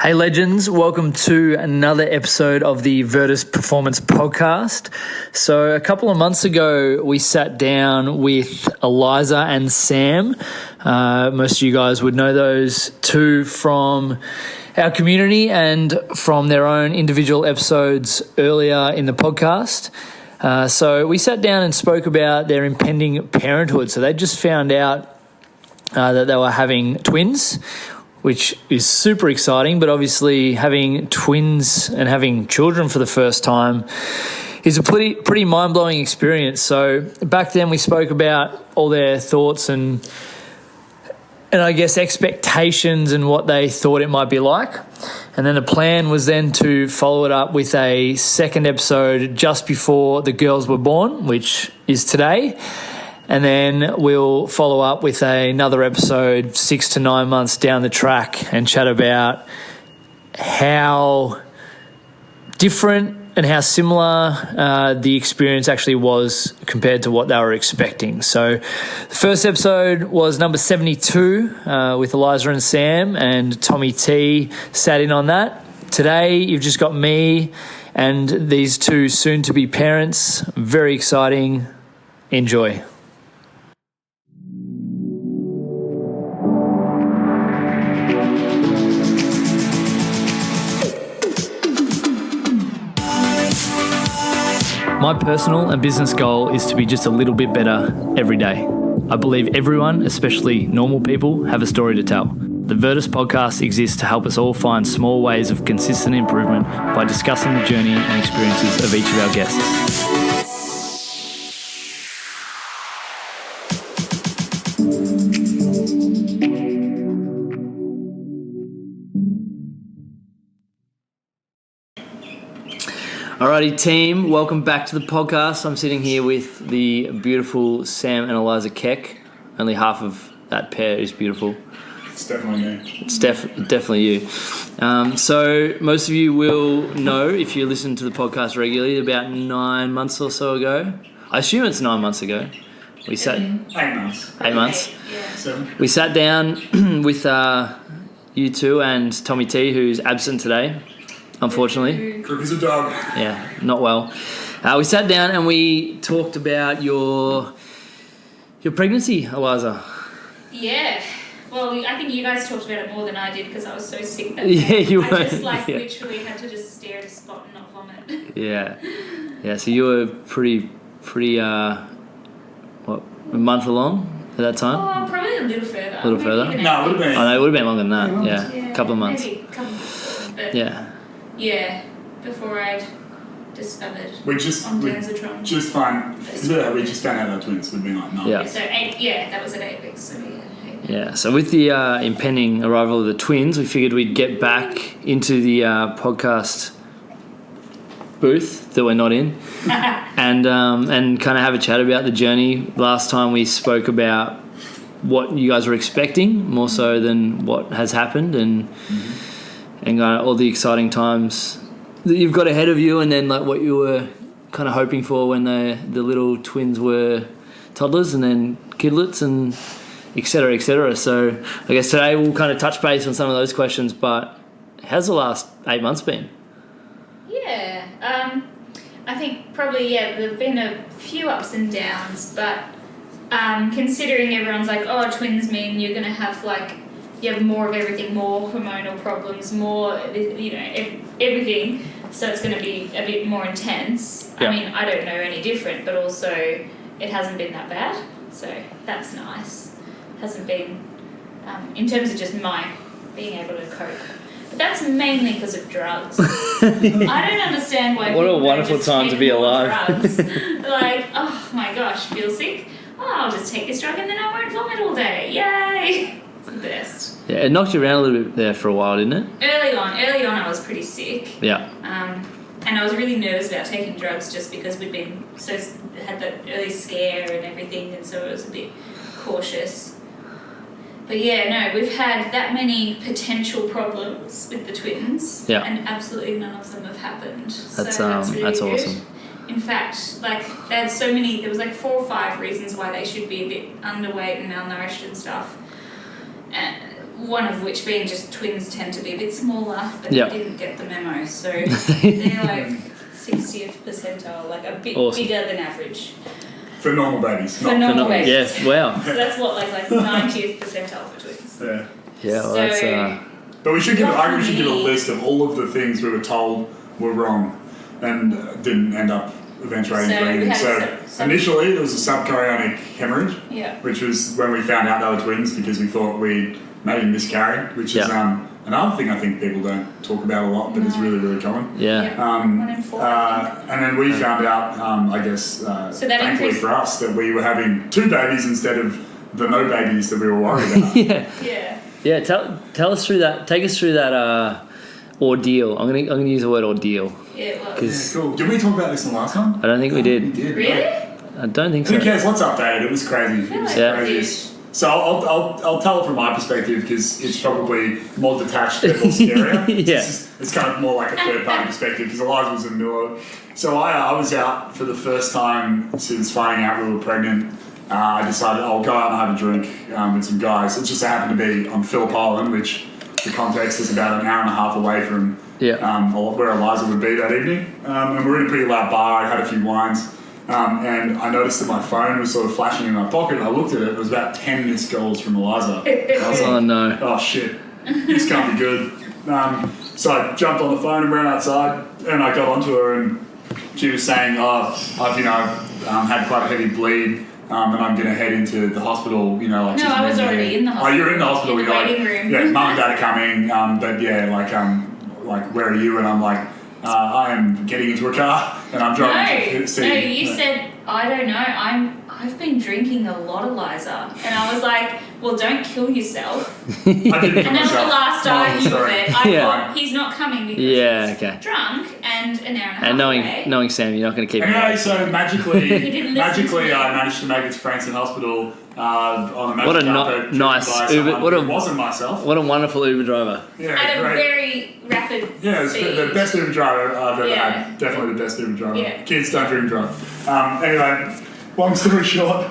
Hey legends, welcome to another episode of the Virtus Performance Podcast. So a couple of months ago, we sat down with Eliza and Sam. Most of you guys would know those two from our community and from their own individual episodes earlier in the podcast. So we sat down and spoke about their impending parenthood. So they just found out that they were having twins, which is super exciting, but obviously having twins and having children for the first time is a pretty mind-blowing experience. So back then we spoke about all their thoughts and I guess expectations and what they thought it might be like. And then the plan was then to follow it up with a second episode just before the girls were born, which is today. And then we'll follow up with another episode 6 to 9 months down the track and chat about how different and how similar the experience actually was compared to what they were expecting. So the first episode was number 72 with Eliza and Sam, and Tommy T sat in on that. Today you've just got me and these two soon-to-be parents. Very exciting. Enjoy. My personal and business goal is to be just a little bit better every day. I believe everyone, especially normal people, have a story to tell. The Virtus podcast exists to help us all find small ways of consistent improvement by discussing the journey and experiences of each of our guests. Alrighty team, welcome back to the podcast. I'm sitting here with the beautiful Sam and Eliza Keck. Only half of that pair is beautiful. It's definitely me. It's definitely you. So most of you will know, if you listen to the podcast regularly, about 9 months or so ago. I assume it's 9 months ago. We sat 8 months. 8 months. Yeah. 7. We sat down with you two and Tommy T, who's absent today, unfortunately. Crook is a dog. Yeah, not well. We sat down and we talked about your pregnancy, Eliza. Yeah. Well, I think you guys talked about it more than I did because I was so sick that Yeah, day. you were. I just yeah. literally had to just stare at a spot and not vomit. Yeah. So you were pretty a month along at that time? Oh, probably a little further. A little Maybe further? even No, it would have been. Oh no, it would have been longer than that. Yeah. Yeah, a couple of months. Maybe a couple of months. But Yeah. before I'd discovered We just ondansetron. just found. Yeah, we just found out our twins. We'd been like, no. Yeah. So that was at 8 weeks. So yeah. Yeah, so with the impending arrival of the twins, we figured we'd get back into the podcast booth that we're not in and kind of have a chat about the journey. Last time we spoke about what you guys were expecting more so than what has happened and all the exciting times that you've got ahead of you, and then like what you were kind of hoping for when the little twins were toddlers and then kidlets and et cetera, et cetera. So I guess today we'll kind of touch base on some of those questions, but how's the last 8 months been? Yeah, I think probably, there've been a few ups and downs, but considering everyone's like, oh, twins mean you're going to have you have more of everything, more hormonal problems, more, everything, so it's going to be a bit more intense. Yeah. I mean, I don't know any different, but also it hasn't been that bad, so that's nice. Hasn't been, in terms of just my being able to cope. But that's mainly because of drugs. I don't understand why What a people wonderful don't just time take to be more alive. drugs. Like, oh my gosh, feel sick? Oh, I'll just take this drug and then I won't vomit all day. Yay! It's the best. Yeah, it knocked you around a little bit there for a while, didn't it? Early on I was pretty sick. Yeah. And I was really nervous about taking drugs just because we'd been had that early scare and everything, and so it was a bit cautious. But yeah, no, we've had that many potential problems with the twins, and absolutely none of them have happened. That's really that's good. awesome. In fact, like, they had so many, there was like 4 or 5 reasons why they should be a bit underweight and malnourished and stuff. And one of which being just twins tend to be a bit smaller, but Yep. they didn't get the memo. So they're like 60th percentile, like a bit bigger than average. For normal babies. For normal babies. Yes, wow. So that's what, like 90th percentile for twins. Yeah. Yeah, well, So- that's... But we should give. I think we should give a me. list of all of the things we were told were wrong, and didn't end up eventuating So for we anything. had So initially there was a subchorionic hemorrhage, Yeah. which was when we found out they were twins because we thought we maybe miscarried, which is Yeah. another thing I think people don't talk about a lot, but it's really, really common. Yeah. 1 in 4. I think. And then we found out, I guess, So that thankfully increased- for us, that we were having 2 babies instead of the no babies that we were worried about. Yeah. Yeah. Yeah, tell us through that. Take us through that ordeal. I'm gonna use the word ordeal. Yeah, it was. 'Cause Cool. Did we talk about this in the last one? I don't think we We did. did. Really? I don't think so. Who cares? Let's update it. It was crazy. feel It was like Yeah. crazy. we did. So I'll tell it from my perspective because it's probably more detached and more scarier. Yeah. It's kind of more like a third party perspective because Eliza was in the middle of it. So I was out for the first time since finding out we were pregnant. I decided I'll go out and have a drink with some guys. It just happened to be on Phillip Island, which the context is about an hour and a half away from where Eliza would be that evening. And we're in a pretty loud bar. I had a few wines. And I noticed that my phone was sort of flashing in my pocket. I looked at it. It was about 10 missed calls from Eliza. I was Oh like, no. oh shit, this can't be good. So I jumped on the phone and ran outside, and I got onto her, and she was saying, I've had quite a heavy bleed, and I'm going to head into the hospital. Like No, she's I was meant to already be. in the hospital. Oh, you're in the hospital. In the You're waiting like, room. yeah, mum and dad are coming, but yeah, like where are you? And I'm like, I am getting into a car, and I'm driving to see. No, you said, I don't know, I've been drinking a lot, Eliza. And I was like, well, don't kill yourself. I didn't And that was the last I knew of it. I Yeah. thought he's not coming because Yeah, he's okay. drunk and an hour and a half And away. knowing Sam, you're not going to keep him Anyway, away. so magically, didn't listen to me. I managed to make it to Frankston Hospital on a magic What a carpet driven nice by Uber- someone what a- who wasn't myself. What a wonderful Uber driver. Yeah, At a great. very rapid Yeah, it's speed. the best Uber driver I've ever Yeah. had. Definitely the best Uber driver. Yeah. Kids don't drink drive. Anyway, long story short,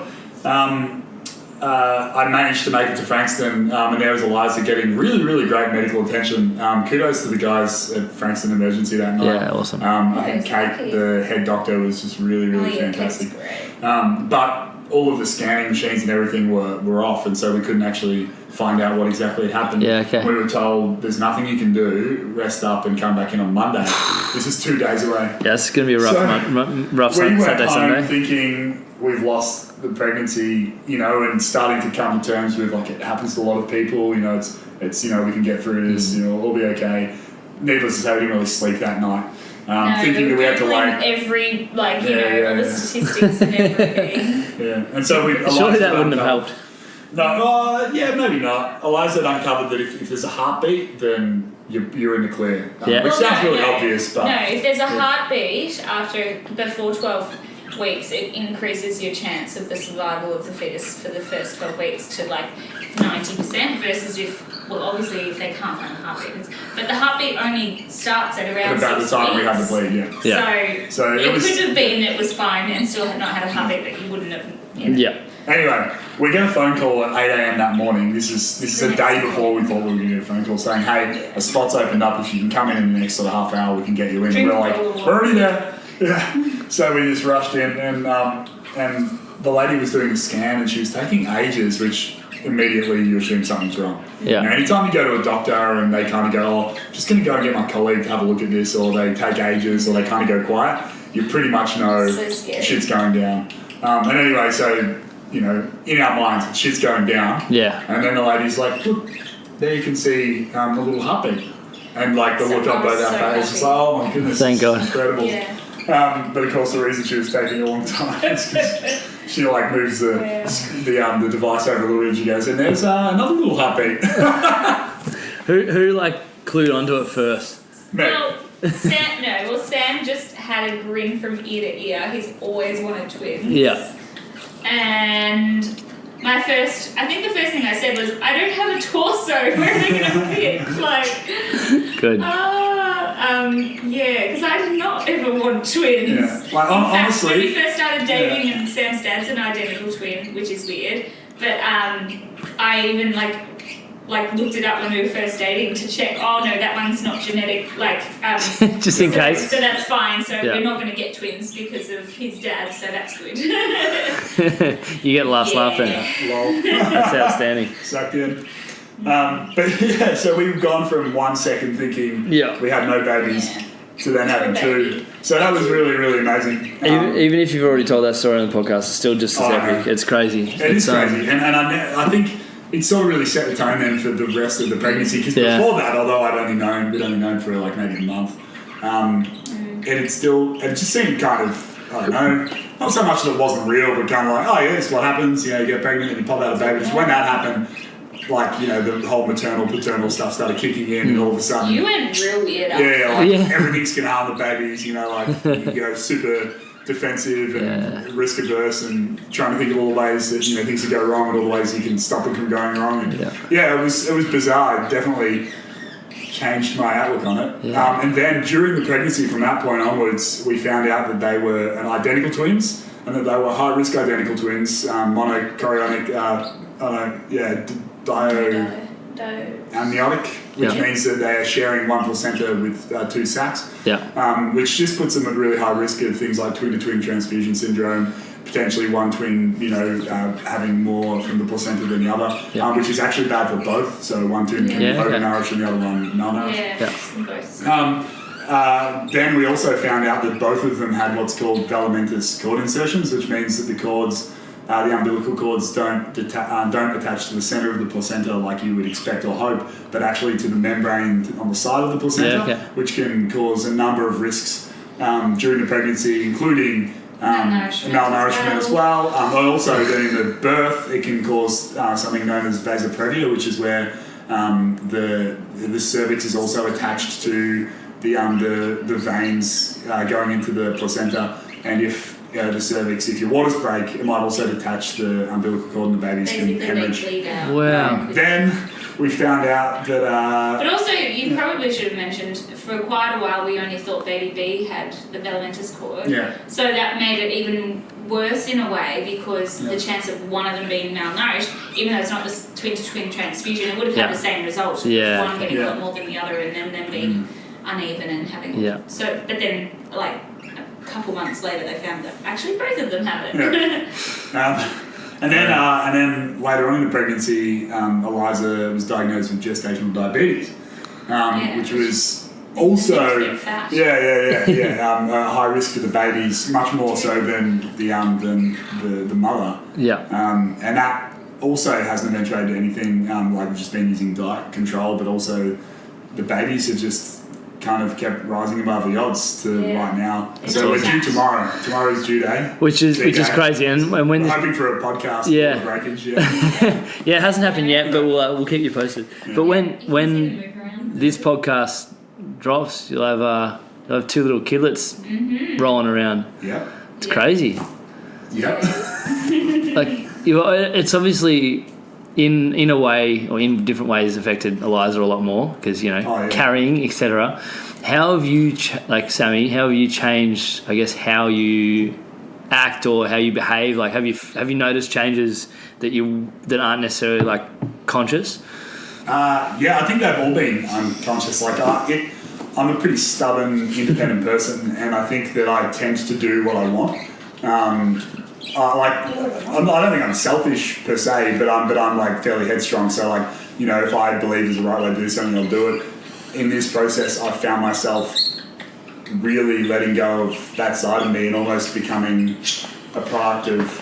I managed to make it to Frankston, and there was Eliza getting really, really great medical attention. Kudos to the guys at Frankston Emergency that night. Yeah, awesome. I think it's Keck, lucky. the head doctor, was just really, really fantastic. Keck's great. But all of the scanning machines and everything were off, and so we couldn't actually find out what exactly had happened. Yeah, okay. We were told there's nothing you can do, rest up and come back in on Monday. This is 2 days away. Yeah, it's going to be a rough, rough We went Saturday, home Sunday. thinking we've lost the pregnancy, and starting to come to terms with, like, it happens to a lot of people, it's we can get through this, we'll be okay. Needless to say, we didn't really sleep that night. Thinking that we had to Googling wait. every, all Yeah. the statistics and everything. Yeah, and so we. Surely Eliza that wouldn't have uncovered- helped. No, yeah, maybe not. Eliza had uncovered that if there's a heartbeat, then you're in the clear. Yeah. Which Well, sounds no, really no. obvious, but No, if there's a heartbeat before 12 weeks, it increases your chance of the survival of the fetus for the first 12 weeks to like 90% versus obviously if they can't find the heartbeat. But the heartbeat only starts at around about the 6 time we weeks. had to bleed, yeah. Yeah. So it it was- could have been it was fine and still had not had a heartbeat, but you wouldn't have. Yeah. Anyway, we get a phone call at 8 a.m. that morning. This is a day before we thought we were going to get a phone call saying, hey, a spot's opened up. If you can come in the next sort of half hour, we can get you in. Drink We're like, a little we're already there. Yeah. So we just rushed in, and the lady was doing a scan, and she was taking ages, which immediately you assume something's wrong. Yeah. Now, anytime you go to a doctor and they kind of go, oh, just going to go and get my colleague to have a look at this, or they take ages, or they kind of go quiet, you pretty much know So scary. shit's going down. And anyway, so, in our minds, shit's going down. Yeah. And then the lady's like, look, there you can see a little heartbeat. And like the look on both our faces, just like, oh my goodness, Thank it's God. incredible. Yeah. But of course, the reason she was taking a long time is because she like moves the device over a little bit, and she goes, and there's another little heartbeat. Who clued onto it first? No. Well, Sam just had a grin from ear to ear. He's always wanted twins. Yeah. And I think the first thing I said was, I don't have a torso. Where are they going to fit? Like, Good. yeah, because I did not ever want twins. Yeah. Like, In fact, when honestly, we first started dating, and Sam's dad's an identical twin, which is weird. But I even like looked it up when we were first dating to check. Oh no, that one's not genetic. Like just in case. So that's fine. So Yeah. we're not going to get twins because of his dad. So that's good. You get the last laugh then. Lol. That's outstanding. Sucked in. But yeah, so we've gone from 1 second thinking Yeah. we had no babies Yeah. to then having two. So that was really, really amazing. Even if you've already told that story on the podcast, it's still just as Oh, epic. no. It's crazy. It is crazy. And I think it sort of really set the tone then for the rest of the pregnancy. Because before that, although we'd only known for like maybe a month, it just seemed kind of, I don't know, not so much that it wasn't real, but kind of like, oh yeah, this is what happens. You know, you get pregnant and you pop out a baby. So when that happened, like, you know, the whole maternal, paternal stuff started kicking in, and all of a sudden, You went real weird. everything's gonna harm the babies. You know, like you go super defensive and risk averse, and trying to think of all the ways that, you know, things could go wrong, and all the ways you can stop it from going wrong. And it was bizarre. It definitely changed my outlook on it. Yeah. And then during the pregnancy, from that point onwards, we found out that they were identical twins, and that they were high risk identical twins, monochorionic. Amniotic, which means that they are sharing one placenta with two sacs, which just puts them at really high risk of things like twin-to-twin transfusion syndrome, potentially one twin, you know, having more from the placenta than the other, which is actually bad for both. So one twin can be overnourished and the other one malnourished. Then we also found out that both of them had what's called filamentous cord insertions, which means that the cords, the umbilical cords, don't attach to the center of the placenta like you would expect or hope, but actually to the membrane on the side of the placenta, which can cause a number of risks during the pregnancy, including malnourishment as well. Also, during the birth, it can cause something known as vasoprevia, which is where the cervix is also attached to the veins going into the placenta, and if the cervix, if your waters break, it might also detach the umbilical cord, and the babies can hemorrhage. Wow. Then we found out that. But also, you probably should have mentioned, for quite a while we only thought baby B had the filamentous cord. Yeah. So that made it even worse in a way, because the chance of one of them being malnourished, even though it's not just twin-to-twin transfusion, it would have had the same result. Yeah. One getting a lot more than the other, and then them being uneven and having. So, but then like a couple months later, they found that actually both of them have it. And then later on in the pregnancy, Eliza was diagnosed with gestational diabetes, which was also a high risk for the babies, much more so than the mother. And that also hasn't eventuated to anything like we've just been using diet control, but also the babies have just kind of kept rising above the odds to right now. So we're due tomorrow. Tomorrow's due day. Which is crazy. And when we're hoping for a podcast breakage. It hasn't happened yet, but we'll keep you posted. But when this podcast drops, you'll have two little kidlets rolling around. It's crazy. Like, it's obviously in a way, or in different ways, affected Eliza a lot more because, you know, carrying, etc. How have you, Sammy? How have you changed? I guess how you act or how you behave. Like, have you noticed changes that aren't necessarily like conscious? I think they've all been unconscious. Like, I'm a pretty stubborn, independent person, and I think that I tend to do what I want. I don't think I'm selfish per se, but I'm like fairly headstrong. So, like, you know, if I believe there's a right way to do something, I'll do it. In this process, I found myself really letting go of that side of me and almost becoming a product of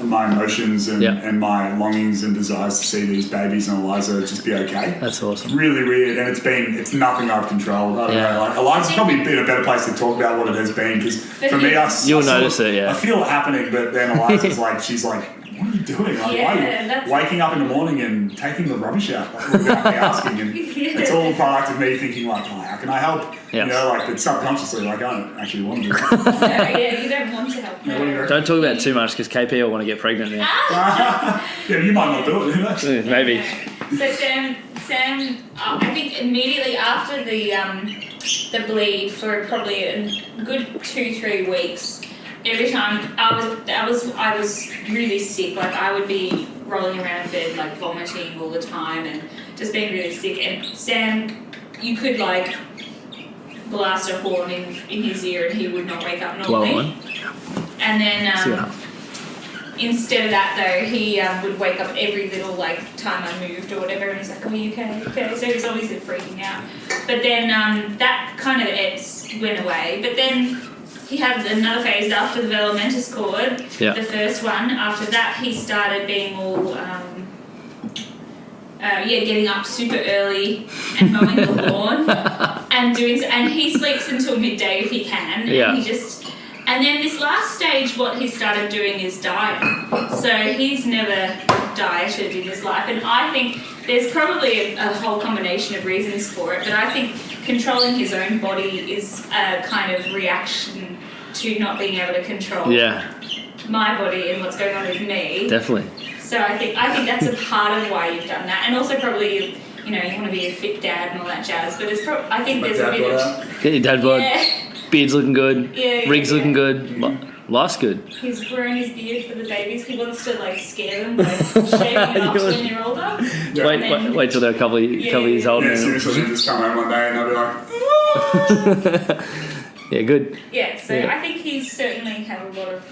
my emotions and my longings and desires to see these babies and Eliza just be okay. That's awesome. It's really weird, and it's nothing I've controlled. I don't know. Like, Eliza's probably been a better place to talk about what it has been, because for me, you'll notice it. I feel it happening, but then Eliza's like, she's like, what are you doing? Like, why are you waking up in the morning and taking the rubbish out without me asking? And it's all a product of me thinking like, oh, how can I help? You know, like, but subconsciously, like, I don't actually want to do it. You don't want to help. Don't talk about it too much, because KP will want to get pregnant now. You might not do it. Who knows? Maybe. So Sam, I think immediately after the bleed, for probably a good 2-3 weeks, every time I was really sick. Like, I would be rolling around in bed, like vomiting all the time and just being really sick. And Sam, you could like blast a horn in his ear and he would not wake up normally. And then instead of that though, he would wake up every little like time I moved or whatever, and he's like, "Oh, you okay? Okay." So he's obviously freaking out. But then that kind of went away. But then he had another phase after the developmental cord, the first one. After that, he started being all getting up super early and mowing the lawn and he sleeps until midday if he can. And then this last stage, what he started doing is dieting. So he's never dieted in his life. And I think there's probably a whole combination of reasons for it. But I think controlling his own body is a kind of reaction to not being able to control my body and what's going on with me. Definitely. So I think that's a part of why you've done that. And also probably, you want to be a fit dad and all that jazz. But I think there's a bit of... Get your dad bod. Yeah. Beard's looking good. Rig's looking good. Life's good. He's growing his beard for the babies. He wants to like scare them by shaving it off when they're older. Wait till they're a couple of years old. Yeah, seriously, just come home one day and they'll be like, yeah, good. Yeah, so I think he's certainly had a lot of...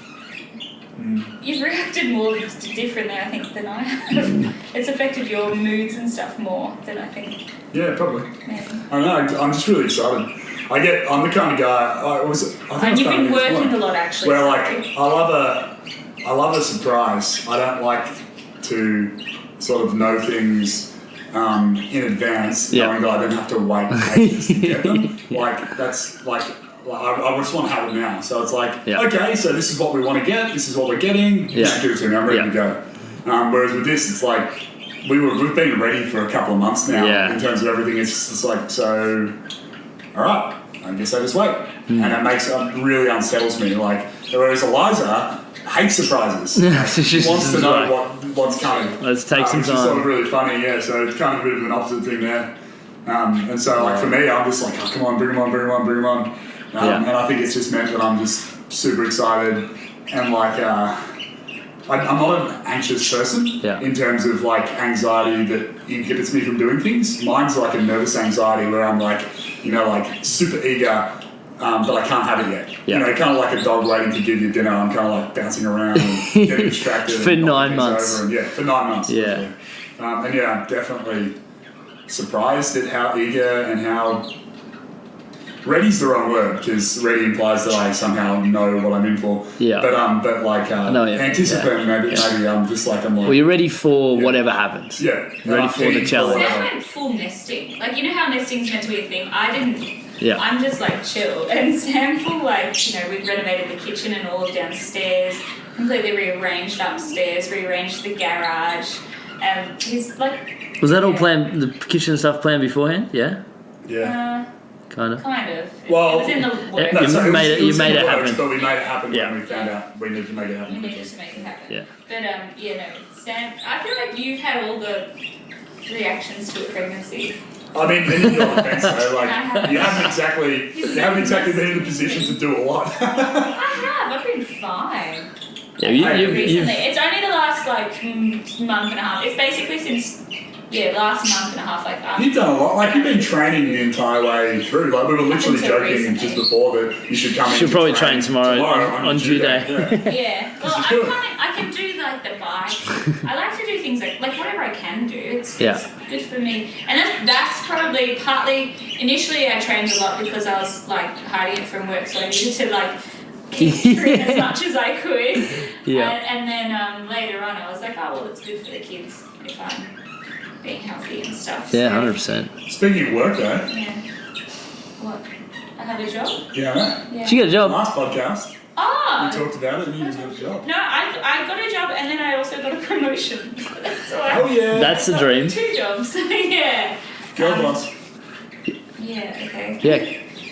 You've reacted more differently, I think, than I have. It's affected your moods and stuff more than I think. Yeah, probably. Maybe. I don't know, I'm just really excited. I'm the kind of guy. And you've been working a lot, actually. Where I love a surprise. I don't like to sort of know things in advance, knowing that I don't have to wait ages to get them. I just want to have it now. So it's like, okay, so this is what we want to get. This is what we're getting. Just give it to me. I'm ready to go. Whereas with this, it's like we've been ready for a couple of months now in terms of everything. It's just like so. All right, I guess I just wait. And it really unsettles me. Like, whereas Eliza hates surprises. She wants to know what's coming. Let's take some time. Which is sort of really funny, so it's kind of a bit of an opposite thing there. And so, like, for me, I'm just like, oh, come on, bring them on. And I think it's just meant that I'm just super excited and, like, I'm not an anxious person in terms of, like, anxiety that inhibits me from doing things. Mine's like a nervous anxiety where I'm like, super eager, but I can't have it yet. Kind of like a dog waiting to give you dinner. I'm kind of like bouncing around and getting distracted. For 9 months. For 9 months. Yeah. I'm definitely surprised at how eager and how... Ready's the wrong word because ready implies that I somehow know what I'm in for. Yeah. But like anticipating maybe I'm just like I'm like. Well, you're ready for whatever happens. Yeah. Ready for the challenge. Sam went full nesting. Like, you know how nesting's meant to be a thing? I didn't. Yeah. I'm just like chilled. And Sam full we renovated the kitchen and all of downstairs, completely rearranged upstairs, rearranged the garage. He's like. Was that all planned? The kitchen stuff planned beforehand? Yeah. Yeah. Kind of. Well, it was in the works. You made it happen. But we made it happen when we found out we needed to make it happen. We needed to make it happen. Yeah. But, Sam, I feel like you've had all the reactions to a pregnancy. I mean, in your defense, though, like, you haven't exactly been in a position to do a lot. I have. I've been fine. Yeah, recently. It's only the last, month and a half. It's basically since... last month and a half, You've done a lot. Like, you've been training the entire way through. Like, we were literally joking just before that you should come in. She'll probably train tomorrow on due day. Yeah. Well, I can do, the bike. I like to do things like whatever I can do. It's good for me. And that's probably partly... Initially, I trained a lot because I was, hiding it from work, so I needed to, keep train as much as I could. Yeah. And then later on, I was like, oh, well, it's good for the kids if I'm... being healthy and stuff. Yeah, 100%. Speaking of work, though. Yeah. What? I have a job? Yeah. She got a job. Last podcast. Oh! We talked about it and you got a job. No, I got a job and then I also got a promotion. So yeah. That's the dream. 2 jobs. Yeah. Go, boss. Yeah, okay.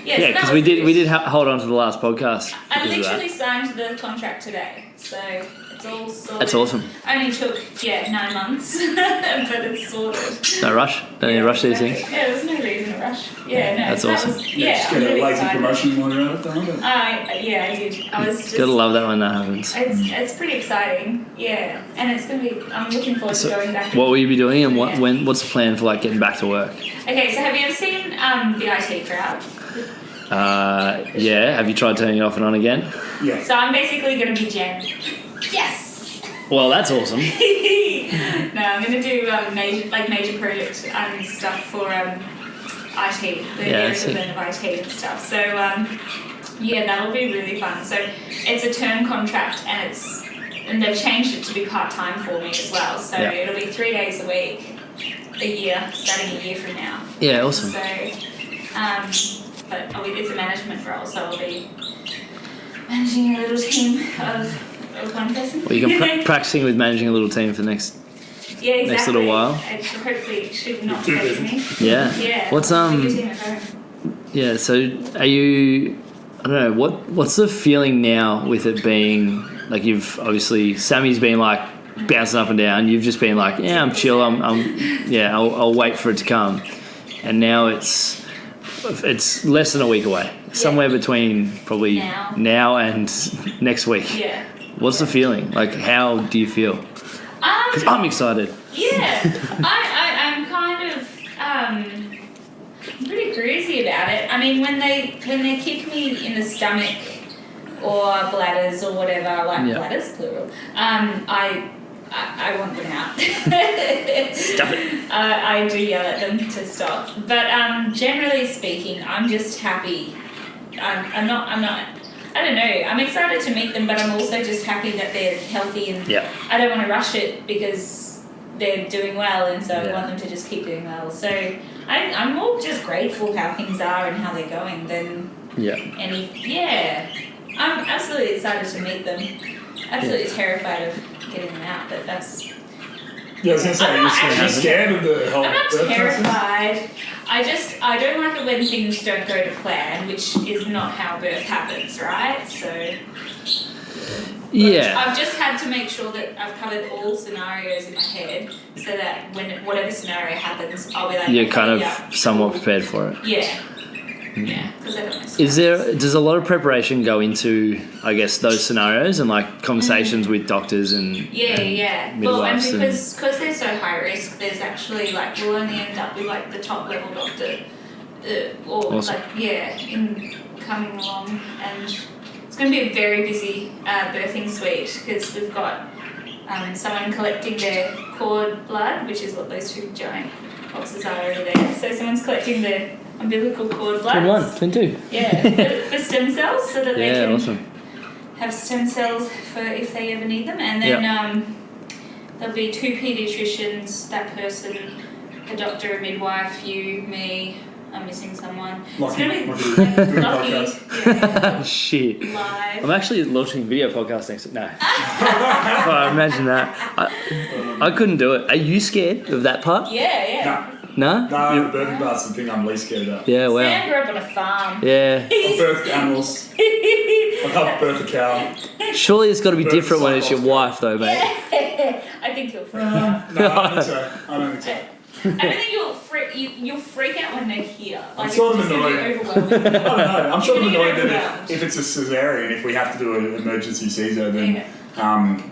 Yeah, because we did hold on to the last podcast. I literally signed the contract today, so it's It's all sorted. That's awesome. Only took 9 months, but it's sorted. No rush. Don't need to rush these things. Yeah, there was no reason to rush. Yeah, no. That's so awesome. That was, Just I'm get a really lazy excited. promotion while you're at it, don't you? I did. I was just. Gotta love that when that happens. It's pretty exciting. Yeah, and it's gonna be. I'm looking forward to going back. What will you be doing, and what's the plan for like getting back to work? Okay, so have you ever seen the IT crowd? Yeah. Have you tried turning it off and on again? Yeah. So I'm basically gonna be Jen. Yes. Well, that's awesome. No, I'm gonna do major project stuff for IT, the equivalent of IT and stuff. So that'll be really fun. So it's a term contract, and they've changed it to be part-time for me as well. So it'll be 3 days a week, a year, starting a year from now. Yeah, awesome. So, but it's a management role, so I'll be managing a little team of one person. Well, you can practicing with managing a little team for the next next little while. Hopefully it should not phase me. Yeah. Yeah. What's team at home. Yeah. So are you? I don't know. What's the feeling now with it being like you've obviously Sammy's been like bouncing up and down. You've just been like, yeah, I'm chill. I'll wait for it to come, and now it's less than a week away. Somewhere between probably now and next week. Yeah. What's the feeling? Like, how do you feel? Because I'm excited. Yeah, I'm kind of pretty crazy about it. I mean, when they kick me in the stomach or bladders or whatever, bladders plural, I want them out. Stop it. I do yell at them to stop. But generally speaking, I'm just happy. I'm not. I don't know. I'm excited to meet them, but I'm also just happy that they're healthy, and I don't want to rush it because they're doing well, and so I want them to just keep doing well. So I'm more just grateful how things are and how they're going than any. Yeah, I'm absolutely excited to meet them. Absolutely terrified of getting them out, but that's. Yeah, I was going to say, you're scared of the whole I'm not birth terrified. I don't like it when things don't go to plan, which is not how birth happens, right? So I've just had to make sure that I've covered all scenarios in my head, so that when whatever scenario happens, I'll be like, you're kind of somewhat prepared for it. Yeah, because I don't know. Does a lot of preparation go into, I guess, those scenarios and like conversations with doctors and midwives? Well, and because they're so high risk, there's actually we'll only end up with the top level doctor, awesome. in coming along, and it's going to be a very busy birthing suite because we've got someone collecting their cord blood, which is what those two giant boxes are over there. So someone's collecting the umbilical cord blood. Twin 1, twin 2. Yeah, for stem cells, so that they can awesome. have stem cells for if they ever need them. And then there'll be 2 paediatricians, that person, a doctor, a midwife, you, me. I'm missing someone. Lucky. It's going to be lucky. Yeah. Shit. Live. I'm actually launching video podcast next week. No. Oh, imagine that. I couldn't do it. Are you scared of that part? Yeah. No? No, the birthing part's the thing I'm least scared about. Yeah, wow. Sam grew up on a farm. Yeah. I've birthed animals. I've helped birth a cow. Surely it's got to be different when it's your wife, though, mate. I think you'll freak out. No, I don't think so. I don't think so. I don't think you'll freak out when they're here. I'm sort of it's gonna be annoyed. overwhelming. I don't know. I'm sort of You're gonna annoyed get that overwhelmed. if it's a cesarean, if we have to do an emergency Caesar, then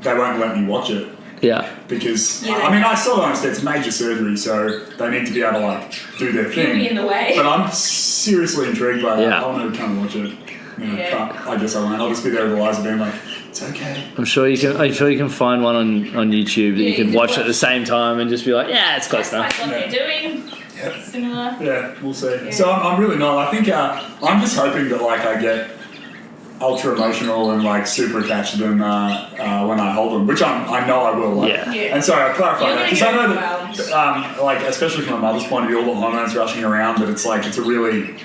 they won't let me watch it. Yeah. Because, I still don't understand. It's major surgery, so they need to be able to, do their thing. You'll be in the way. But I'm seriously intrigued by that. Yeah. I want to come and watch it. But I guess I won't. I'll just be there with Eliza being like, it's okay. I'm sure you can find one on YouTube that you can watch at the same time and just be like, yeah, it's close enough. That's like what they're doing. Similar. Yeah, we'll see. Yeah. So I'm really not. I think I'm just hoping that I get ultra emotional and super attached to them when I hold them, which I know I will. And sorry, I clarify that because I know that especially from a mother's point of view, all the hormones rushing around, that it's a really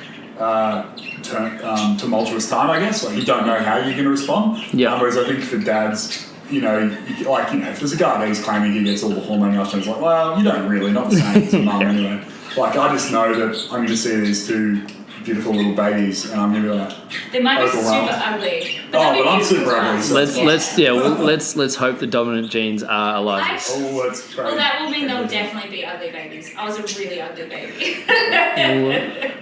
tumultuous time, I guess. You don't know how you're going to respond. Yeah. Whereas I think for dads, if there's a guy that he's claiming he gets all the hormone rush, and it's well, you don't really, not the same as a mum anyway. like I just know that I'm going to see these two beautiful little babies, and I'm going to be like, They might be super overwhelmed. ugly. But I'm super ugly. So Let's hope the dominant genes are Eliza's. oh, that's crazy. Well, that will mean they'll definitely be ugly babies. I was a really ugly baby. Yeah.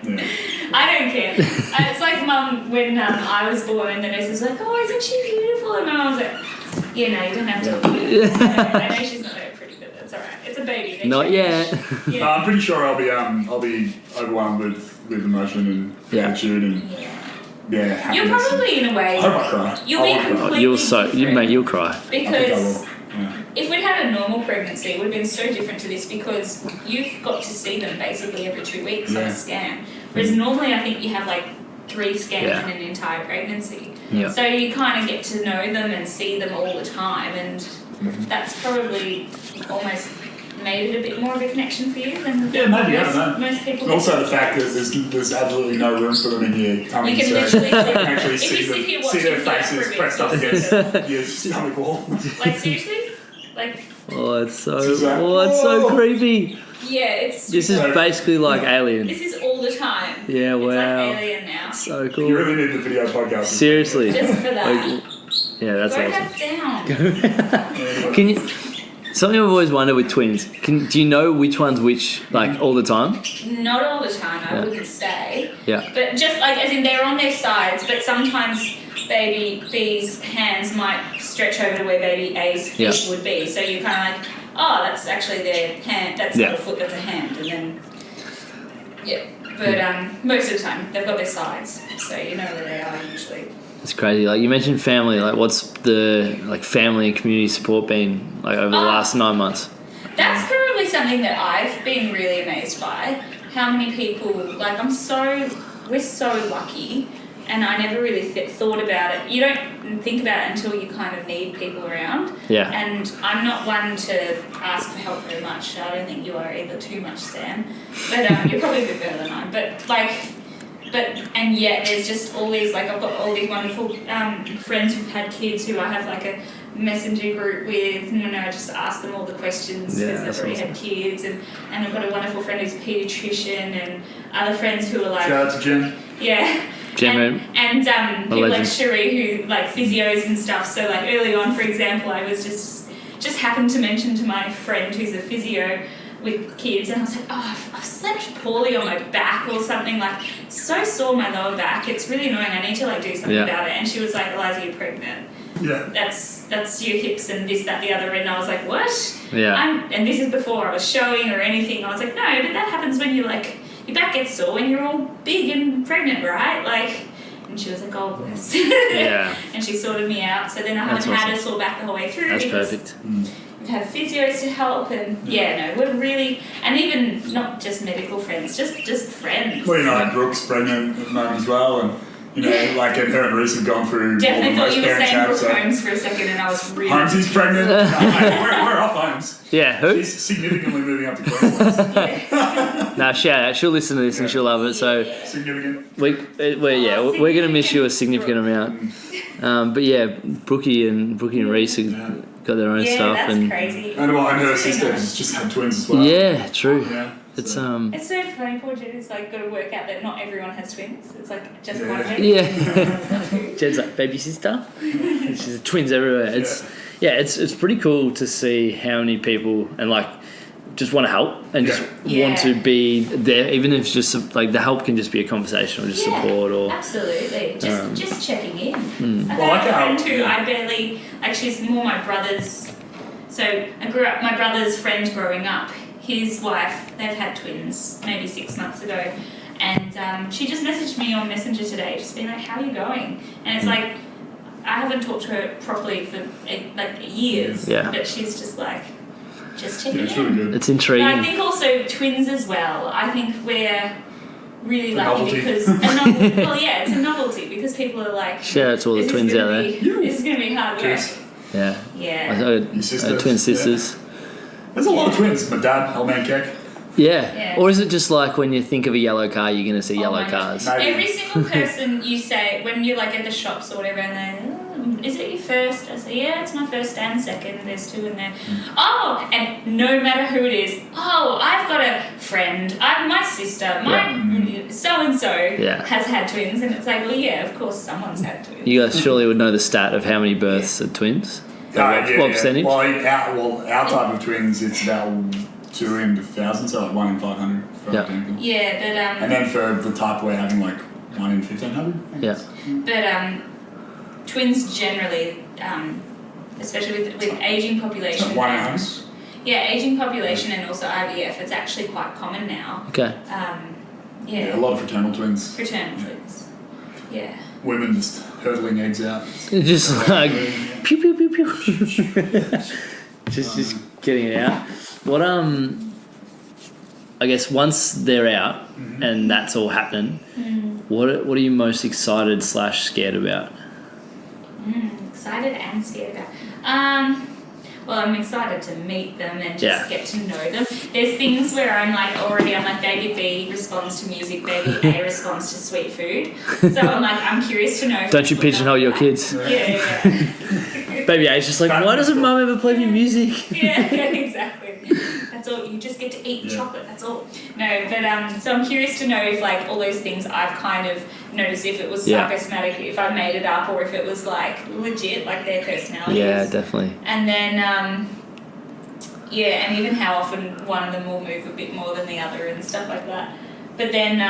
I don't care. It's like Mum when I was born and the nurse was like, "Oh, isn't she beautiful?" And Mum was like, "Yeah, no, you don't have to." I know she's not very pretty, but that's alright. It's a baby. They Not change. yet. Yeah. No, I'm pretty sure I'll be overwhelmed with emotion and gratitude and happiness. You're probably in a way. I hope I cry. You'll be completely You'll different. you'll cry. I think I Because will. Yeah. if we'd had a normal pregnancy, it would have been so different to this because you've got to see them basically every 2 weeks on Yeah. a scan. Whereas normally I think you have like 3 scans Yeah. in an entire pregnancy. Yeah. So you kind of get to know them and see them all the time, and that's probably almost made it a bit more of a connection for you than Yeah, maybe, I don't know. most people. And also the fact that there's absolutely no room for them in your tummy, You can so literally you can actually if you sit here see their watching faces that pressed up for a bit, against your stomach wall. Like seriously, like Oh, it's so This is like, it's so whoa. creepy. yeah, it's This is basically like Alien. this is all the time. Yeah, It's wow. like Alien now. So cool. You really need the video podcast. Seriously. Just for that. Like, yeah, that's Go awesome. back down. Can you? Something I've always wondered with twins. Do you know which one's which, like all the time? Not all the time, I Yeah. wouldn't say. Yeah. But just like, as in they're on their sides, but sometimes baby B's hands might stretch over to where baby A's feet Yeah. would be. So you're kind of like, oh, that's actually their hand, that's Yeah. not a foot, that's a hand. And then, yeah. But most of the time, they've got their sides. So you know where they are usually. It's crazy. Like you mentioned family. Like what's the family and community support been like over the last 9 months? That's probably something that I've been really amazed by. How many people, like we're so lucky, and I never really thought about it. You don't think about it until you kind of need people around. Yeah. And I'm not one to ask for help very much. I don't think you are either too much, Sam. But you're probably a bit better than I am. And yet there's just all these, like I've got all these wonderful friends who've had kids who I have like a messenger group with, and I just ask them all the questions Yeah, because that's they've already had kids, and I've got a wonderful friend who's a paediatrician, and other friends who are like, Shout out to Jim. yeah. Jim And people like legend. Cherie who like physios and stuff. So like early on, for example, I was just happened to mention to my friend who's a physio with kids, and I was like, oh, I've slept poorly on my back or something, like so sore my lower back. It's really annoying. I need to like do something about it. And she was like, Eliza, you're pregnant. Yeah. That's your hips and this, that, the other. And I was like, what? Yeah. And this is before I was showing or anything. I was like, no, but that happens when you like, your back gets sore when you're all big and pregnant, right? Like, and she was like, oh, bless. Yeah. And she sorted me out. So then I That's haven't had awesome. a sore back the whole way through. That's because perfect. we've had physios to help, and we're really, and even not just medical friends, just friends. Well, like Brooke's pregnant at the moment as well, and like and her and Reese have gone through Definitely more thought than you most were parents saying have. Brooke So Holmes for a second, and I was really. Holmesy's pregnant. No, we're off Holmes. Yeah. Who? She's significantly moving up to Queensland. No, shout out. She'll listen to this and she'll love it. So Significant. we're gonna miss you a significant amount. But yeah, Brookie and Reese have got their own stuff, that's and crazy. And her It's sister really has just had twins as well. yeah, true. Yeah. It's It's so funny, poor Jen's like got to work out that not everyone has twins. It's like just one of them. yeah. Jen's like baby sister. She's twins everywhere. It's pretty cool to see how many people and like just want to help and just want to be there, even if it's just like the help can just be a conversation or just support or absolutely just checking in. I Well, have a friend who I barely she's more my brother's. So I grew up my brother's friend growing up. His wife, they've had twins maybe 6 months ago, and she just messaged me on Messenger today, just being like, "How are you going?" And it's like I haven't talked to her properly for like years, but she's just like. Just checking It's in. really good. it's intriguing. But I think also twins as well. I think we're really lucky novelty. because it's a novelty because people are like, Shout out to all the "This is twins gonna out there. be- This is going to be hard work." Cheers. Yeah. Yeah. I got twin sisters. There's a lot of twins. My dad, old man Keck. Yeah. Or is it just like when you think of a yellow car, you're going to see yellow my cars? God. Every single person you say when you're like at the shops or whatever, and is it your first? I said, yeah, it's my first and second. There's 2 in there. Oh, and no matter who it is, I've got a friend, my sister, my so-and-so has had twins. And it's like, well, yeah, of course someone's had twins. You guys surely would know the stat of how many births are twins? What percentage? Well, our type of twins, it's about 2 in 1,000, so like 1 in 500. Yeah, but... and then for the type we're having, like 1 in 1,500. Yeah. But twins generally, especially with ageing population... So 1 in 100? Yeah, ageing population and also IVF, it's actually quite common now. Okay. Yeah, a lot of fraternal twins. Fraternal twins. Yeah. Women just hurtling eggs out. Just like pew pew pew pew. just getting it out. What I guess once they're out and that's all happening, what are you most excited / scared about? Excited and scared about. Well, I'm excited to meet them and just get to know them. There's things where I'm like, baby B responds to music, baby A responds to sweet food. So I'm curious to know. Don't you pigeonhole your kids? Yeah. Baby A's just like, why doesn't mum ever play me music? Yeah, exactly. That's all. You just get to eat chocolate. That's all. No, but so I'm curious to know if like all those things I've kind of noticed, if it was psychosomatic, if I made it up, or if it was like legit, like their personalities. Yeah, definitely. And then and even how often one of them will move a bit more than the other and stuff like that. But then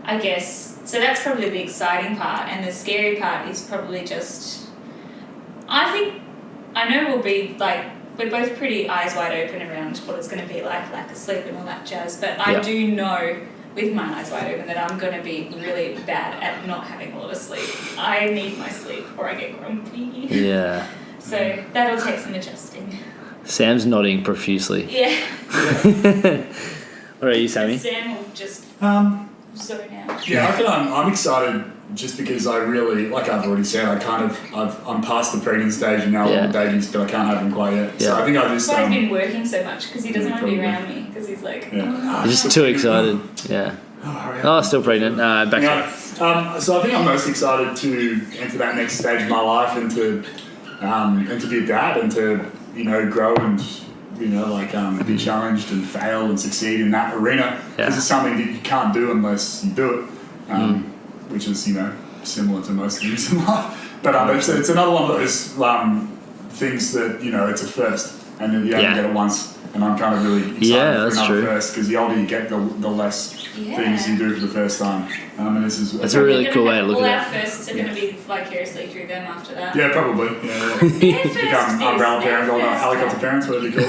I guess so that's probably the exciting part, and the scary part is probably just I know we'll be like. We're both pretty eyes wide open around what it's going to be like of sleep and all that jazz. But I do know, with my eyes wide open, that I'm going to be really bad at not having a lot of sleep. I need my sleep or I get grumpy. Yeah. So that'll take some adjusting. Sam's nodding profusely. Yeah. What are you, Sammy? Sam will just zone out. Yeah, I think I'm excited just because I really, like I've already said, I'm past the pregnant stage and now all the babies, but I can't have them quite yet. So I think I just... That's why he's been working so much, because he doesn't want to be around me, because he's like... He's just too excited. Yeah. Still pregnant. Back so I think I'm most excited to enter that next stage of my life and to be a dad and to, grow and, be challenged and fail and succeed in that arena. Because it's something that you can't do unless you do it. Which is, similar to most things in life. But it's another one of those things that, it's a first, and then you only get it once. And I'm kind of really excited for another first, because the older you get, the less things you do for the first time. And that's a really cool way to look at it. All our firsts are going to be vicariously through them after that. Yeah, probably. Become umbrella parents, or helicopter parents, whatever you call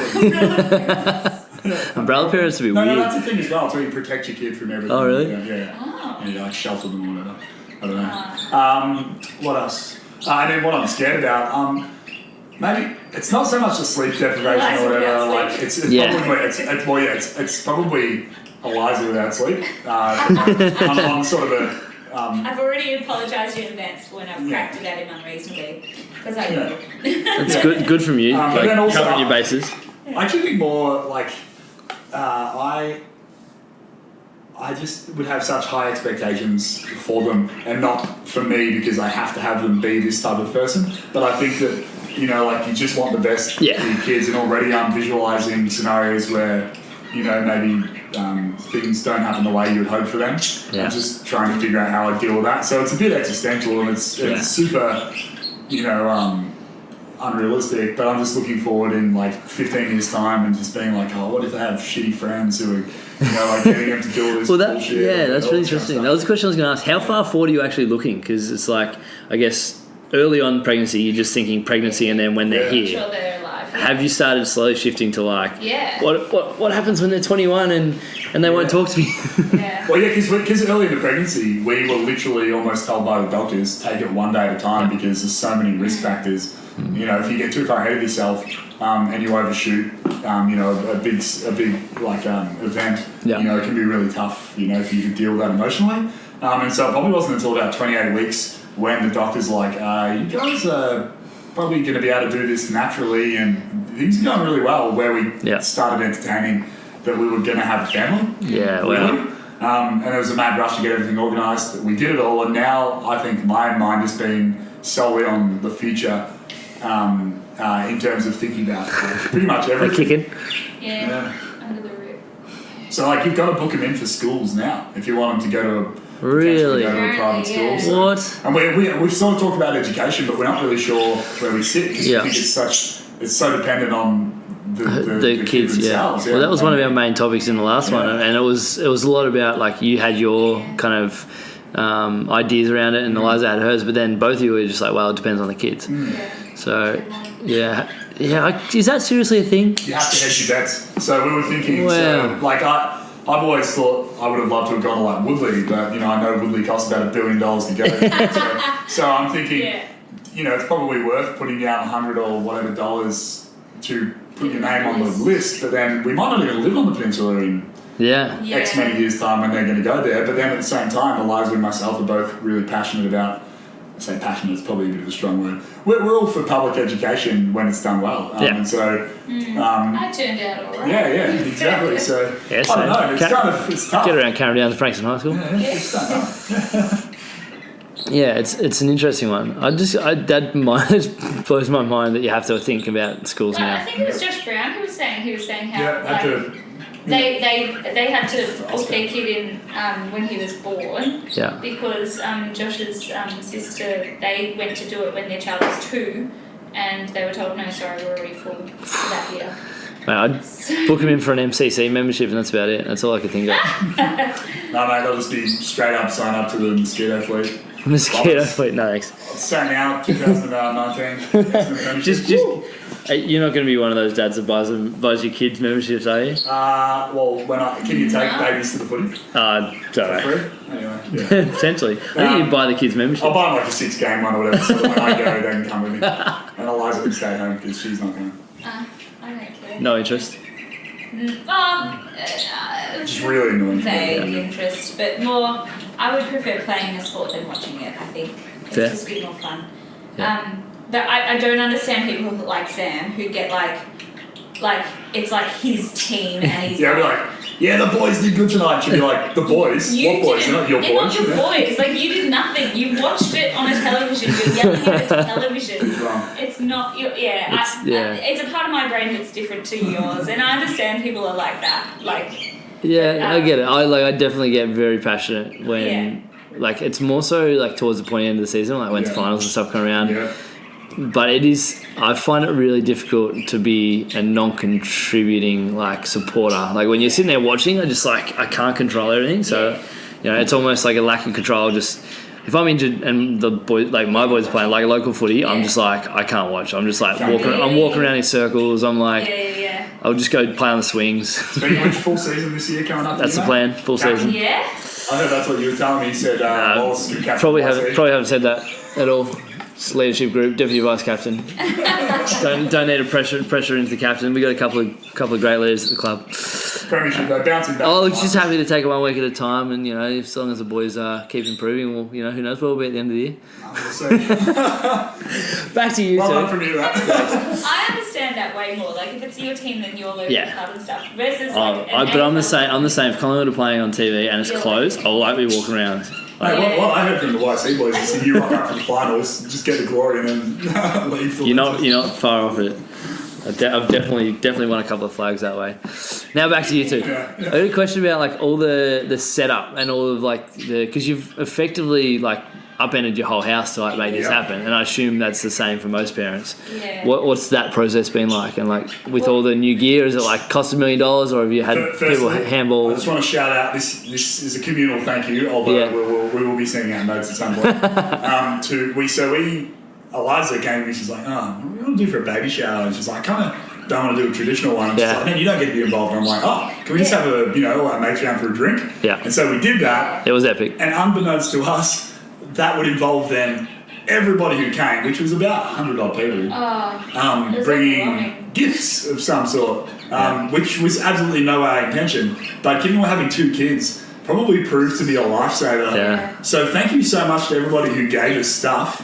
it. Umbrella parents would be weird. No, that's the thing as well. It's where you protect your kid from everything. Oh, really? Yeah, like shelter them or whatever. I don't know. What else? What I'm scared about, maybe it's not so much the sleep deprivation or whatever. Like it's probably Eliza without sleep. I'm sort of a. I've already apologised in advance for when I've cracked it at him unreasonably, because I know. That's good from you. Covering your bases. I actually think more like I just would have such high expectations for them, and not for me because I have to have them be this type of person. But I think that you just want the best for your kids, and already I'm visualising scenarios where maybe things don't happen the way you would hope for them. I'm just trying to figure out how I deal with that. So it's a bit existential, and it's super unrealistic, but I'm just looking forward in like 15 years time and just being like, what if I have shitty friends who are getting them to do all this bullshit. That's really interesting. That was the question I was going to ask. How far forward are you actually looking? Because it's like, I guess early on pregnancy you're just thinking pregnancy, and then when they're here, sure they're alive. Have you started slowly shifting to like what happens when they're 21 and they won't talk to me? Well, because early in the pregnancy we were literally almost told by the doctors, take it one day at a time, because there's so many risk factors. If you get too far ahead of yourself and you overshoot, a big like event, it can be really tough, for you to deal with that emotionally. And so it probably wasn't until about 28 weeks when the doctor's like, you guys are probably going to be able to do this naturally, and things are going really well, where we started entertaining that we were going to have a family. Yeah, wow. And it was a mad rush to get everything organised. We did it all, and now I think my mind has been solely on the future in terms of thinking about pretty much everything. Kicking. Yeah. Under the roof. So like you've got to book them in for schools now if you want them to go to Really? go to a private school. So. What? And we've sort of talked about education, but we're not really sure where we sit because I think it's so dependent on the kids themselves. Well, that was one of our main topics in the last one, and it was a lot about like you had your kind of ideas around it, and Eliza had hers, but then both of you were just like, well, it depends on the kids. So is that seriously a thing? You have to hedge your bets. So we were thinking, I've always thought I would have loved to have gone to like Woodley, but I know Woodley costs about $1 billion to go. so I'm thinking, it's probably worth putting down $100 or whatever dollars to put your name on the list, but then we might not even live on the peninsula in X many years' time when they're going to go there. But then at the same time, Eliza and myself are both really passionate about. I say passionate is probably a bit of a strong word. We're all for public education when it's done well. And so I turned out all right. Yeah, exactly. So I don't know. It's tough. Get around carrying down to Frankston High School. Yeah, it's an interesting one. That blows my mind that you have to think about schools now. I think it was Josh Brown who was saying how they had to put their kid in when he was born because Josh's sister, they went to do it when their child was 2 and they were told, no, sorry, we're already full for that year. Mate, I'd book him in for an MCC membership and that's about it. That's all I could think of. No, mate, they'll just be straight up sign up to the mosquito fleet. Mosquito fleet, no thanks. So now, 2019. just you're not going to be one of those dads that buys your kids memberships, are you? Can you take babies to the footy? Don't know. For free? Anyway, Potentially. I think you buy the kids membership. I'll buy them like a 6-game one or whatever, so when I go, they can come with me. And Eliza can stay home because she's not going. I don't care. No interest? Just really annoying. Vague interest, but more, I would prefer playing a sport than watching it, I think. It's just a bit more fun. Yeah. But I don't understand people like Sam who get like it's like his team and he's I'd be like, the boys did good tonight. She'd be like, the boys? What boys? They're not your boys. They're not your boys. Like, you did nothing. You watched it on a television. You're yelling at the television. It's not your... it's a part of my brain that's different to yours. And I understand people are like that. Like... Yeah, I get it. I definitely get very passionate when... Like, it's more so, like, towards the pointy end of the season, like, when finals and stuff come around. Yeah. But I find it really difficult to be a non-contributing like supporter. Like when you're sitting there watching, I can't control everything. So, it's almost like a lack of control. Just if I'm injured and the boys, like my boys are playing like a local footy, I'm just like I can't watch. I'm just like I'm walking around in circles. I'm like I'll just go play on the swings. So you went full season this year coming up. That's the plan, full season. Yeah. I heard that's what you were telling me. You said Wallace is captain. Probably haven't said that at all. Leadership group, deputy vice captain. don't need to pressure into the captain. We got a couple of great leaders at the club. Premiership though, bouncing back. Just happy to take it 1 week at a time, and as long as the boys keep improving, well, who knows where we'll be at the end of the year. Back to you, well two. done from you, I understand that way more. Like if it's your team than your local club and stuff. Versus but I'm the same. If Collingwood are playing on TV and it's closed, I won't be walking around. What I heard from the YC boys is you rock up for the finals, just get the glory and then leave. You're not far off it. I've definitely won a couple of flags that way. Now back to you two. I had a question about like all the setup and all of like because you've effectively like upended your whole house to like make this happen, and I assume that's the same for most parents. Yeah. What's that process been like? And like with all the new gear, is it like cost $1 million, or have you had people handball? I just want to shout out this is a communal thank you, although we will be sending out notes at some point. Eliza came and she's like, what do we want to do for a baby shower? And she's like, kind of don't want to do a traditional one. And she's like, man, you don't get to be involved. And I'm like, can we just have a mates round for a drink? Yeah. And so we did that. It was epic. And unbeknownst to us, that would involve then everybody who came, which was about 100 odd people, bringing gifts of some sort, which was absolutely no our intention. But given we're having 2 kids, probably proved to be a lifesaver. Yeah. So thank you so much to everybody who gave us stuff.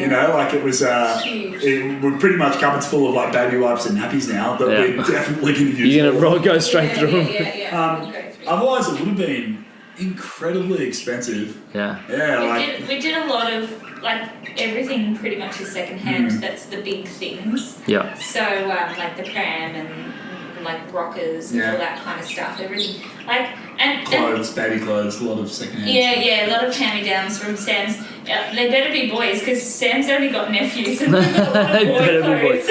It was we're pretty much cupboards full of like baby wipes and nappies now that we're definitely going to use. You're going to go straight through them. Otherwise, it would have been incredibly expensive. Yeah. Yeah, We did a lot of, like, everything pretty much is secondhand. That's the big things. Yeah. So, like the pram and, like, rockers and all that kind of stuff. Everything. Like, and clothes, baby clothes, a lot of secondhand. Yeah, a lot of hand-me-downs from Sam's. They better be boys, because Sam's only got nephews and they've got a lot of boy better be clothes.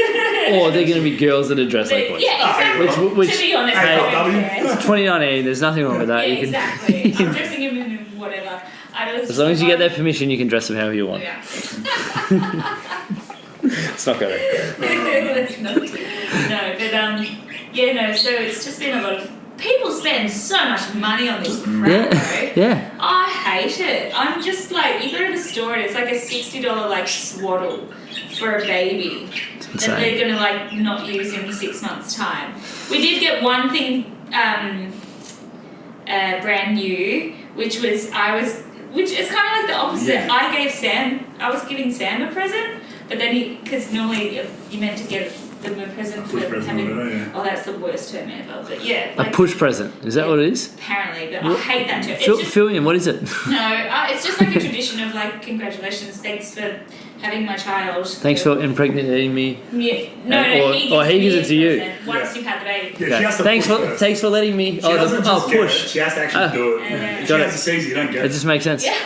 Or they're going to be girls that are dressed like boys. Yeah, exactly. Which to be honest, Hey, I don't care. It's 2019. There's nothing wrong with that. Yeah, You can, exactly. I'm dressing him in whatever. as long as you get their permission, you can dress them however you want. Yeah. It's not going to. That's not, no, but so it's just been a lot of people spend so much money on this crap, right? Yeah. I hate it. I'm just like, you go to the store and it's like a $60 like swaddle for a baby that they're gonna like not use in 6 months' time. We did get one thing brand new, which is kind of like the opposite. Yeah. I was giving Sam a present, but then because normally you're meant to get them a present for having. Oh, that's the worst term ever. But yeah, A push present. Is that what it is? Apparently, but I hate that term. Fill in. What is it? No, it's just like a tradition of like, congratulations, thanks for having my child. Thanks for impregnating me. Yeah. Or he gives it to you. Once you've had the baby. Yeah, she has to Thanks push for letting me. She doesn't just get push. it, she has to actually do it. If she Got has a Caesar, you don't get It it. just makes sense. Yeah.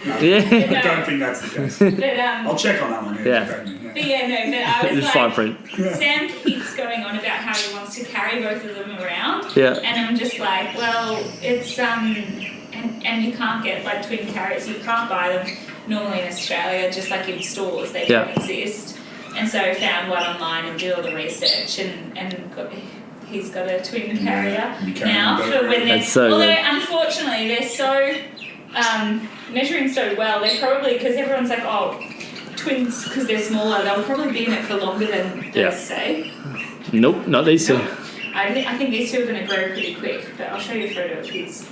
No, Yeah. I don't think that's the case. But I'll check on that one. Yeah. but I was Just like, fine print. Sam keeps going on about how he wants to carry both of them around. Yeah. And I'm just like, well, it's and you can't get like twin carriers. You can't buy them normally in Australia, just like in stores. They don't exist. And so I found one online and did all the research he's got a twin carrier now for when they're. That's so although good. unfortunately they're so measuring so well. They probably, because everyone's like, oh, twins because they're smaller, they'll probably be in it for longer than they say. Nope, not these two. I think these two are going to grow pretty quick, but I'll show you a photo of his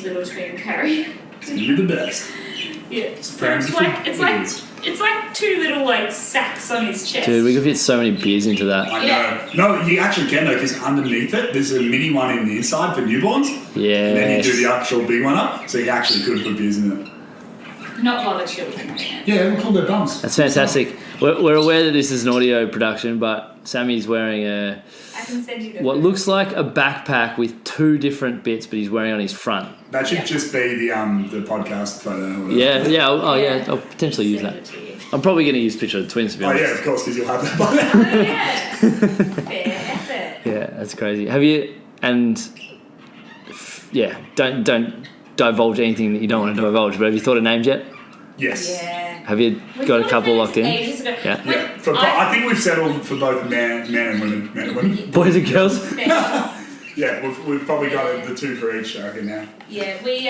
little twin carrier. You're the best. Yeah, so it's like two little like sacks on his chest. Dude, we could fit so many beers into that. I know. No, you actually can though, because underneath it, there's a mini one in the inside for newborns. Yeah. And then you do the actual big one up, so you actually could put beers in it. Not while the children are in it. Yeah, we'll call their bums. That's fantastic. We're aware that this is an audio production, but Sammy's wearing I can send you what looks like a backpack with two different bits, but he's wearing on his front. That should just be the podcast photo. Or Yeah. I'll potentially use that. I'm probably going to use a picture of the twins, to be honest. yeah, of course, because you'll have that by then. Oh, yeah. Fair effort. Yeah, that's crazy. Have you, don't divulge anything that you don't want to divulge, but have you thought of names yet? Yes. Yeah. Have you got a couple locked in? Ages ago. Yeah. Yeah. I think we've settled for both men and women. Boys and girls? Yeah, we've probably got the two for each, I reckon, now. Yeah, we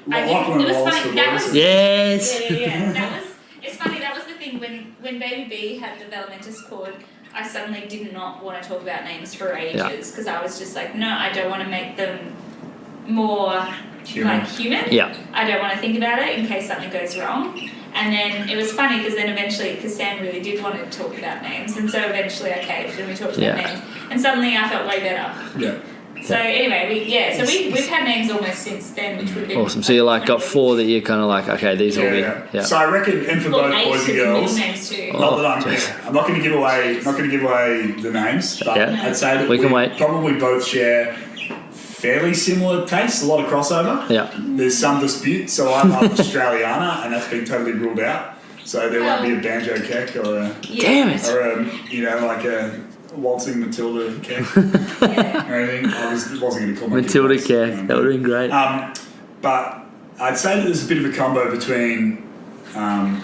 Lachlan it was Wallace funny. for That boys. was Yes! Yeah. It's funny. That was the thing when Baby B had developmental cord. I suddenly did not want to talk about names for ages because I was just like, no, I don't want to make them more human. Yeah. I don't want to think about it in case something goes wrong. And then it was funny because then eventually, because Sam really did want to talk about names, and so eventually I caved and we talked about names, and suddenly I felt way better. Yeah. So anyway, we've had names almost since then, which would have been Awesome. So you got four that you're kind of like, okay, these will be. Yeah. So I reckon, and for both boys and girls, names too. not that I'm not going to give away the names, but I'd say that we can wait. Probably both share fairly similar tastes, a lot of crossover. Yeah. There's some dispute, so I love Australiana, and that's been totally ruled out. So there won't be a banjo Keck or a Damn it! or a like a waltzing Matilda Keck or anything. I wasn't going to call my Matilda kid Keck, that would have been great. But I'd say that there's a bit of a combo between kind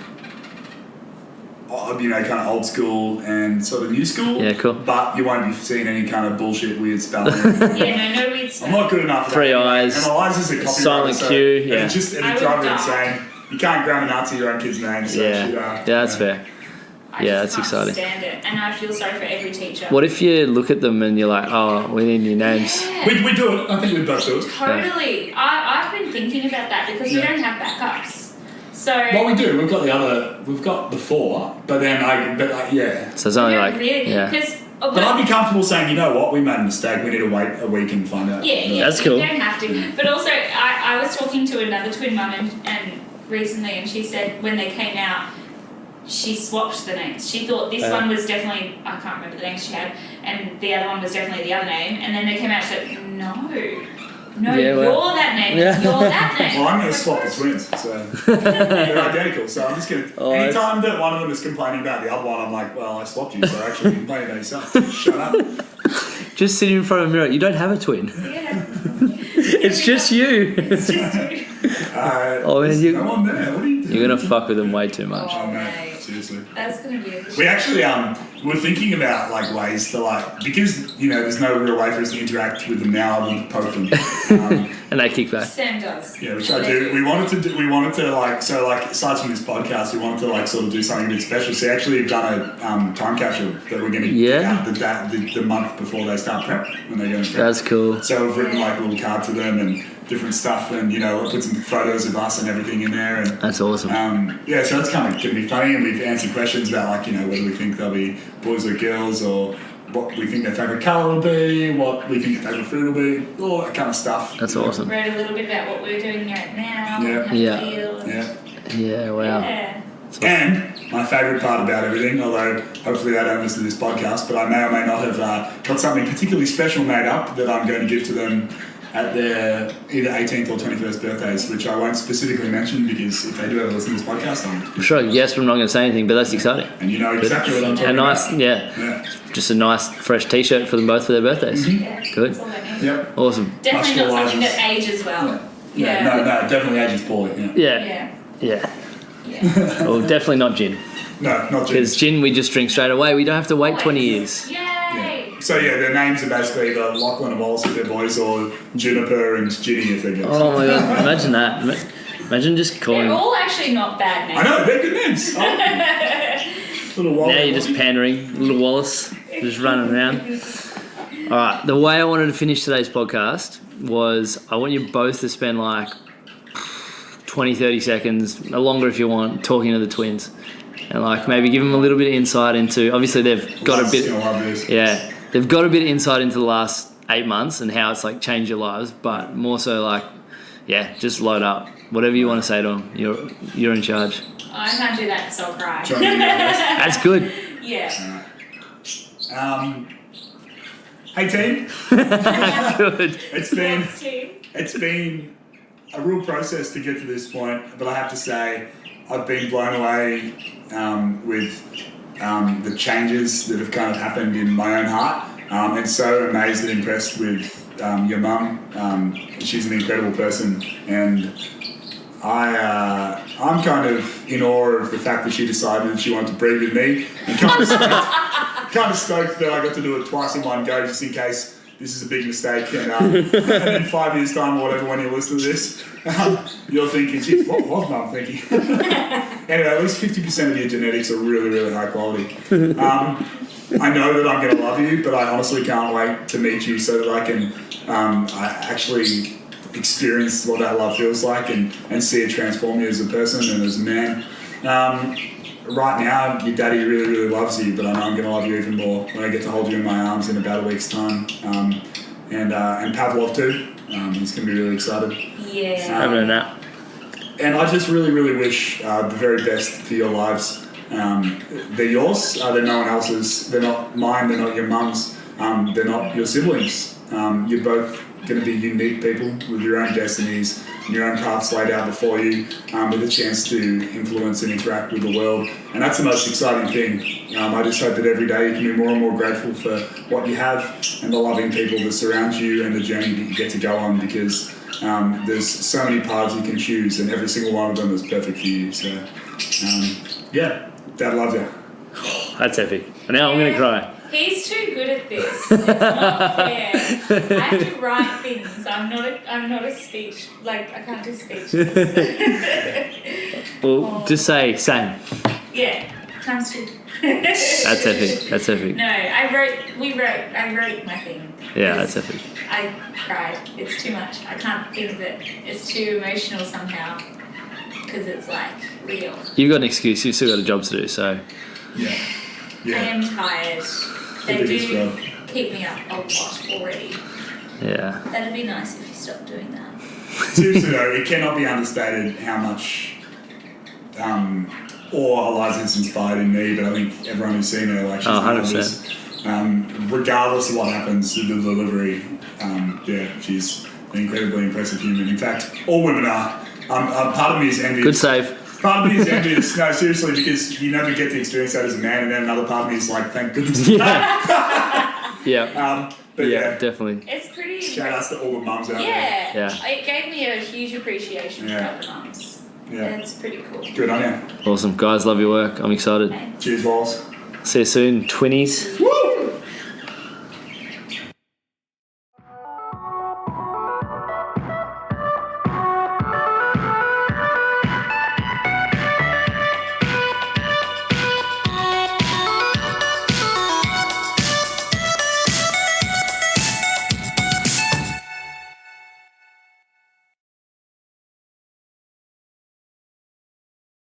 of old school and sort of new school. Yeah, cool. But you won't be seeing any kind of bullshit weird spelling. No weird stuff. I'm not good enough for Three that. eyes. And Eliza's a copywriter. Silent so Q, yeah. And it drives me insane. You can't grammar Nazi your own kid's name. So that's fair. I that's just can't exciting. stand it, and I feel sorry for every teacher. What if you look at them and you're like, oh, we need new names? Yeah. We do it. I think we both do it. Totally. I've been thinking about that because we don't have backups. So Well, we do. We've got the four, but then So it's only like, really, yeah. because But I'd be comfortable saying, you know what, we made a mistake. We need to wait a week and find out. Yeah, That's cool. You don't have to. But also, I was talking to another twin mum and recently, and she said when they came out, she swapped the names. She thought this one was definitely, I can't remember the name she had, and the other one was definitely the other name. And then they came out and said, no, you're that name. Yeah. You're that name. Well, I'm going to swap the twins, so they're identical. So I'm just going to. Anytime that one of them is complaining about the other one, I'm like, well, I swapped you, so actually you're complaining about yourself. Shut up. Just sitting in front of a mirror. You don't have a twin. Yeah. It's just you. It's just you. Oh, man, there's no one there. What are you doing? You're going to fuck with them way too much. Oh, no, mate. seriously. That's going to be a We actually were thinking about like ways to because there's no real way for us to interact with them now other than poke them. And they kick back. Sam does. Yeah, which I do. We wanted to aside from this podcast, we wanted to sort of do something a bit special. So actually we've done a time capsule that we're going to get out the month before they start prep, when they go into prep. That's cool. So we've written a little card to them and different stuff, and put some photos of us and everything in there. And that's awesome. So it's kind of going to be funny, and we've answered questions about whether we think they'll be boys or girls, or what we think their favourite colour will be, what we think their favourite food will be, all that kind of stuff. That's awesome. Read a little bit about what we're doing right now. Yeah. How Yeah. we feel. Yeah, wow. Yeah. And my favourite part about everything, although hopefully they don't listen to this podcast, but I may or may not have got something particularly special made up that I'm going to give to them at their either 18th or 21st birthdays, which I won't specifically mention because if they do ever listen to this podcast, I'm sure, yes, but I'm not going to say anything, but that's exciting. And you know exactly what I'm talking about. Yeah. Just a nice fresh t-shirt for them both for their birthdays. Mm-hmm. Yeah, Good. that's all I need. Yep. Awesome. Definitely not something that ages well. Yeah. No, definitely ages poorly. Yeah. Yeah. Well, definitely not gin. No, not gin. Because gin we just drink straight away. We don't have to wait 20 years. Yay! So their names are basically either Lachlan and Wallace if they're boys, or Juniper and Ginny if they're girls. Oh my god, imagine that. Imagine just calling... They're all actually not bad names. I know, they're good names. Oh. Little Wallace. Now you're just pandering. Little Wallace. Just running around. Alright, the way I wanted to finish today's podcast was I want you both to spend 20-30 seconds, or longer if you want, talking to the twins. And maybe give them a little bit of insight into... Obviously they've got a bit... Yeah. They've got a bit of insight into the last 8 months and how it's changed your lives, but more so just load up. Whatever you want to say to them, you're in charge. I can't do that, so I'll cry. That's good. Yeah. Hey team. Good. It's been a real process to get to this point, but I have to say I've been blown away with the changes that have kind of happened in my own heart, and so amazed and impressed with your mum. She's an incredible person, and I'm kind of in awe of the fact that she decided that she wanted to breed with me, and kind of stoked that I got to do it twice in one go, just in case this is a big mistake, and in 5 years' time or whatever, when you listen to this, you're thinking, geez, what was Mum thinking? Anyway, at least 50% of your genetics are really, really high quality. I know that I'm going to love you, but I honestly can't wait to meet you so that I can actually experience what that love feels like and see it transform you as a person and as a man. Right now, your daddy really, really loves you, but I know I'm going to love you even more when I get to hold you in my arms in about a week's time. And Pavlov too. He's going to be really excited. Yeah. Having a nap. And I just really, really wish the very best for your lives. They're yours. They're no one else's. They're not mine. They're not your mum's. They're not your siblings. You're both going to be unique people with your own destinies and your own paths laid out before you, with a chance to influence and interact with the world. And that's the most exciting thing. I just hope that every day you can be more and more grateful for what you have and the loving people that surround you and the journey that you get to go on, because there's so many paths you can choose and every single one of them is perfect for you. So, Dad loves you. That's epic. Now I'm going to cry. He's too good at this. It's not fair. I have to write things. I'm not a speech. I can't do speeches. Well, just say same. Yeah, times two. That's epic. No, I wrote my thing. Yeah, that's epic. I cried. It's too much. I can't think of it. It's too emotional somehow. Because it's real. You've got an excuse. You've still got a job to do, so... Yeah. I am tired. They biggest do grub. keep me up a lot already. Yeah. That'd be nice if you stopped doing that. Seriously though, it cannot be understated how much awe Eliza's inspired in me, but I think everyone who's seen her, like, she's 100%. Regardless of what happens to the delivery, she's an incredibly impressive human. In fact, all women are. Part of me is envious. Good save. Part of me is envious. No, seriously, because you never get to experience that as a man, and then another part of me is like, thank goodness. Yeah. But yeah, Definitely. It's pretty. shout outs to all the mums out there. Yeah. It gave me a huge appreciation for other mums. Yeah. It's pretty cool. Good on you. Awesome. Guys, love your work. I'm excited. Okay. Cheers, Walls. See you soon, 20s. Woo!